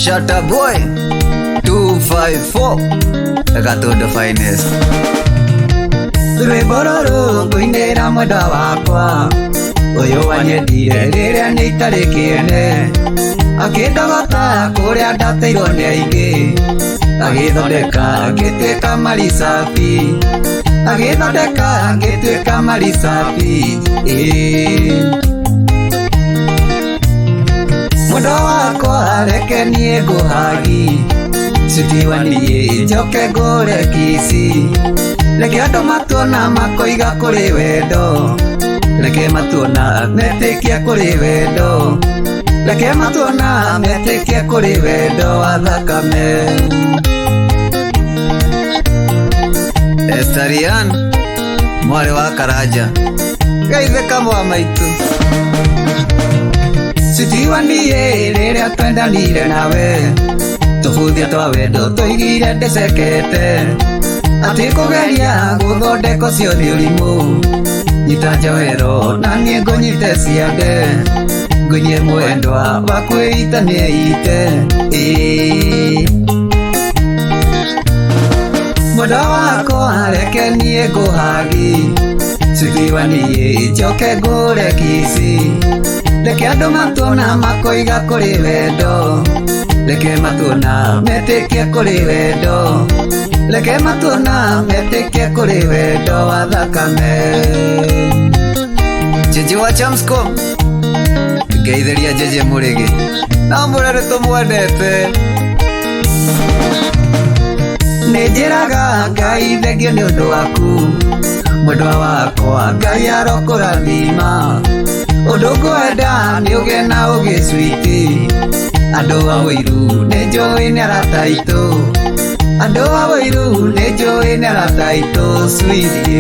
Shatta Boy 254 Gato the finest. Rwĩmbororo ngũinĩra mwendwa wakwa ũyũ wanyendire rĩrĩa nĩ itarĩ kĩene akĩndogota kũrĩa ndateirwo nĩ aingĩ agĩthondeka ngĩtuĩka maricabi agĩthondeka ngĩtuĩka maricabi mwendwa wakwa reke niĩ ngũhagi citiwaniĩ njoke ngũre kici reke andũ matuona makoiga kũrĩ wendo reke matuona metĩkia kũrĩ wendo reke matuona metĩkia kũrĩ wendo wa thakame. Estarian mwarĩ wa Karanja geithĩka mwa maitũ citiwaniĩ rĩrĩa twendanire nawe tũbuthia twa wendo tũigire ndĩcekete atĩ kũgeria gũthondeka ũcio nĩ ũrimũ nyita njohero na niĩ ngũnyite ciande ngũnyie mwendwa wa kwĩita nĩeite mwendwa wakwa reke niĩ ngũhagi citiwaniĩ njoke ngũre kici reke andũ matuona makoiga kũrĩ wendo reke matuona metĩkie kũrĩ wendo reke matuona metĩkie kũrĩ wendo wa thakame. Jeje wa Chamsco geithĩria Jeje Mũrĩgĩ na mũrere tũmwendete nĩnjĩraga Ngai thengio nĩ ũndũ waku mwendwa wakwa Ngai arokũrathima ũndũ ngwenda nĩ ũgĩe na ũgĩ switi andũ a Wĩiru nĩ njũĩ nĩ arata aitũ andũ a Wĩiru nĩ njũĩ nĩ arata aitũ switi.